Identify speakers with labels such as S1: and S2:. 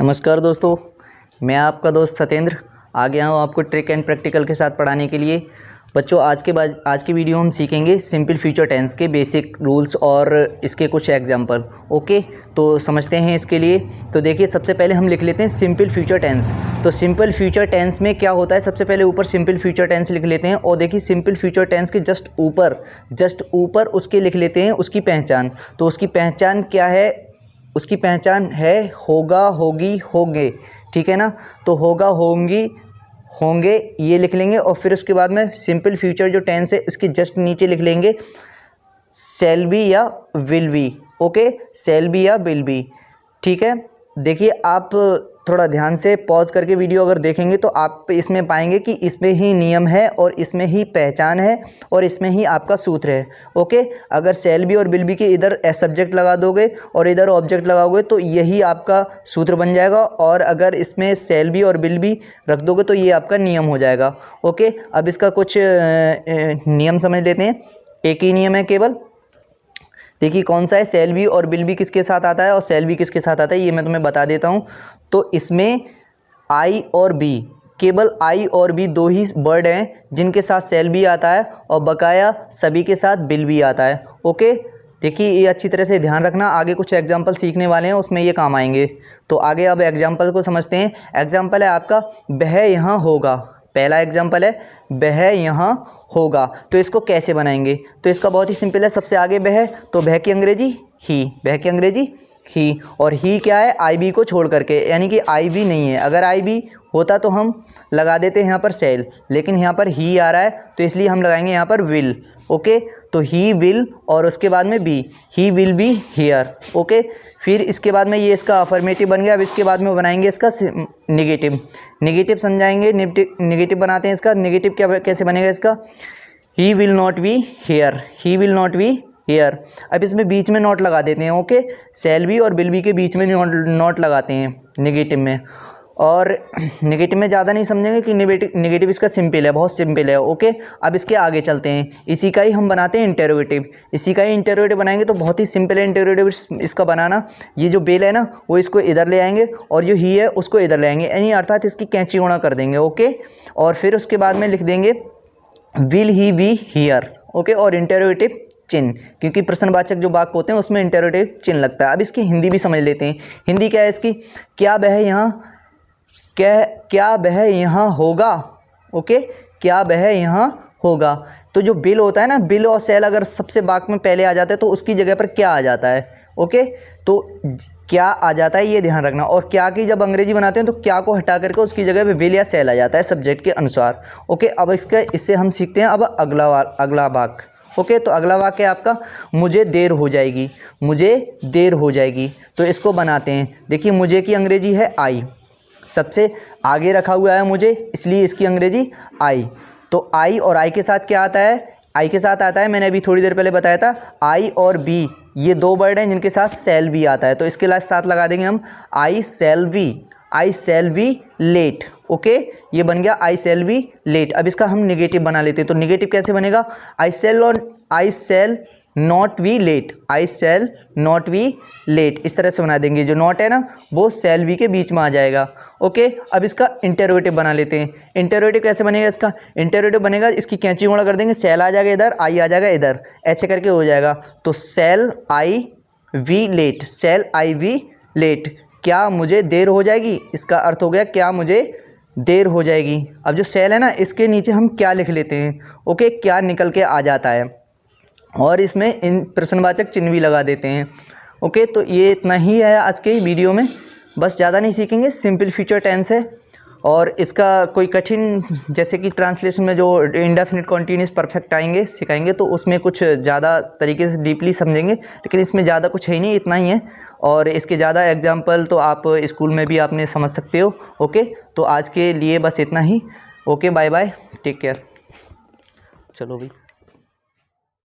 S1: नमस्कार दोस्तों, मैं आपका दोस्त सत्येंद्र आ गया हूँ आपको ट्रिक एंड प्रैक्टिकल के साथ पढ़ाने के लिए। बच्चों, आज की वीडियो हम सीखेंगे सिंपल फ्यूचर टेंस के बेसिक रूल्स और इसके कुछ एग्जांपल। ओके, तो समझते हैं इसके लिए। तो देखिए, सबसे पहले हम लिख लेते हैं सिंपल फ्यूचर टेंस। तो सिंपल फ्यूचर टेंस में क्या होता है, सबसे पहले ऊपर सिंपल फ्यूचर टेंस लिख लेते हैं और देखिए सिंपल फ्यूचर टेंस के जस्ट ऊपर उसके लिख लेते हैं उसकी पहचान। तो उसकी पहचान क्या है? उसकी पहचान है होगा, होगी, होंगे। ठीक है ना? तो होगा, होंगी, होंगे ये लिख लेंगे और फिर उसके बाद में सिंपल फ्यूचर जो टेंस है इसके जस्ट नीचे लिख लेंगे शैल बी या will be. Okay, shall be या विल बी। ठीक है, देखिए आप थोड़ा ध्यान से पॉज करके वीडियो अगर देखेंगे तो आप इसमें पाएंगे कि इसमें ही नियम है और इसमें ही पहचान है और इसमें ही आपका सूत्र है। ओके, अगर शैल बी और विल बी के इधर एस सब्जेक्ट लगा दोगे और इधर ऑब्जेक्ट लगाओगे तो यही आपका सूत्र बन जाएगा, और अगर इसमें शैल बी और विल बी रख दोगे तो ये आपका नियम हो जाएगा। ओके, अब इसका कुछ नियम समझ लेते हैं। एक ही नियम है केवल। देखिए कौन सा है, शैल बी और विल बी किसके साथ आता है और शैल बी किसके साथ आता है ये मैं तुम्हें बता देता हूँ। तो इसमें आई और बी, केवल आई और बी दो ही वर्ड हैं जिनके साथ शैल बी आता है और बकाया सभी के साथ विल बी आता है। ओके, देखिए ये अच्छी तरह से ध्यान रखना, आगे कुछ एग्जाम्पल सीखने वाले हैं उसमें ये काम आएंगे। तो आगे अब एग्जाम्पल को समझते हैं। एग्जाम्पल है आपका वह यहाँ होगा। पहला एग्जाम्पल है वह यहाँ होगा। तो इसको कैसे बनाएंगे? तो इसका बहुत ही सिंपल है। सबसे आगे वह, तो वह की अंग्रेजी ही, वह की अंग्रेजी ही, और ही क्या है, आई बी को छोड़ करके, यानी कि आई बी नहीं है। अगर आई बी होता तो हम लगा देते हैं यहाँ पर शैल, लेकिन यहाँ पर ही आ रहा है तो इसलिए हम लगाएंगे यहाँ पर विल। ओके, तो ही विल और उसके बाद में B, he will be here. Okay, फिर इसके बाद में ये इसका अफर्मेटिव बन गया। अब इसके बाद में बनाएंगे इसका नेगेटिव। नेगेटिव समझाएंगे, नेगेटिव बनाते हैं इसका। नेगेटिव क्या कैसे बनेगा इसका? He will not be here, he will not be here. अब इसमें बीच में नॉट लगा देते हैं। ओके, शैल बी और विल बी के बीच में नॉट लगाते हैं नेगेटिव में। और नेगेटिव में ज़्यादा नहीं समझेंगे कि नेगेटिव इसका सिंपल है, बहुत सिंपल है। ओके, अब इसके आगे चलते हैं। इसी का ही हम बनाते हैं इंटरोगेटिव। इसी का ही इंटरोगेटिव बनाएंगे तो बहुत ही सिंपल है इंटरोगेटिव इसका बनाना। ये जो बेल है ना वो इसको इधर ले आएंगे और जो ही है उसको इधर ले आएंगे, यानी अर्थात इसकी कैंची गुणा कर देंगे। ओके, और फिर उसके बाद में लिख देंगे will he B here. Okay, और इंटरोगेटिव चिन्ह, क्योंकि प्रश्नवाचक जो वाक्य होते हैं उसमें इंटरोगेटिव चिन्ह लगता है। अब इसकी हिंदी भी समझ लेते हैं। हिंदी क्या है इसकी? क्या वह यहाँ, क्या वह यहाँ होगा? ओके, क्या वह यहाँ होगा? तो जो बिल होता है ना, बिल और सेल अगर सबसे वाक्य में पहले आ जाता है तो उसकी जगह पर क्या आ जाता है? ओके, तो क्या आ जाता है ये ध्यान रखना। और क्या की जब अंग्रेजी बनाते हैं तो क्या को हटा करके उसकी जगह पे विल या सेल आ जाता है सब्जेक्ट के अनुसार। ओके, अब इससे हम सीखते हैं अब अगला वाक्य। ओके, तो अगला वाक्य है आपका मुझे देर हो जाएगी। मुझे देर हो जाएगी, तो इसको बनाते हैं। देखिए मुझे की अंग्रेजी है आई, सबसे आगे रखा हुआ है मुझे, इसलिए इसकी अंग्रेजी आई। तो आई और आई के साथ क्या आता है? आई के साथ आता है, मैंने अभी थोड़ी देर पहले बताया था, आई और बी ये दो वर्ड हैं जिनके साथ शैल बी आता है। तो इसके साथ लगा देंगे हम I shall be, I shall be late. Okay, ये बन गया आई शैल बी लेट। अब इसका हम नेगेटिव बना लेते हैं। तो नेगेटिव कैसे बनेगा? I shall not be late, I shall not be late. इस तरह से बना देंगे। जो नॉट है ना वो शैल बी के बीच में आ जाएगा। ओके, अब इसका इंटरोगेटिव बना लेते हैं। इंटरोगेटिव कैसे बनेगा इसका? इंटरोगेटिव बनेगा, इसकी कैंची गुणा कर देंगे, शैल आ जाएगा इधर, आई आ जाएगा इधर, ऐसे करके हो जाएगा। तो shall I be late, shall I be late, क्या मुझे देर हो जाएगी? इसका अर्थ हो गया क्या मुझे देर हो जाएगी। अब जो शैल है ना इसके नीचे हम क्या लिख लेते हैं। ओके, क्या निकल के आ जाता है और इसमें इन प्रश्नवाचक चिन्ह भी लगा देते हैं। ओके, तो ये इतना ही है आज के वीडियो में, बस ज़्यादा नहीं सीखेंगे। सिंपल फ्यूचर टेंस है और इसका कोई कठिन, जैसे कि ट्रांसलेशन में जो इंडेफिनिट कॉन्टीन्यूअस परफेक्ट आएंगे सिखाएंगे तो उसमें कुछ ज़्यादा तरीके से डीपली समझेंगे, लेकिन इसमें ज़्यादा कुछ है ही नहीं, इतना ही है। और इसके ज़्यादा एग्जाम्पल तो आप स्कूल में भी आपने समझ सकते हो। ओके, तो आज के लिए बस इतना ही। Okay, bye bye, take care. चलो भाई।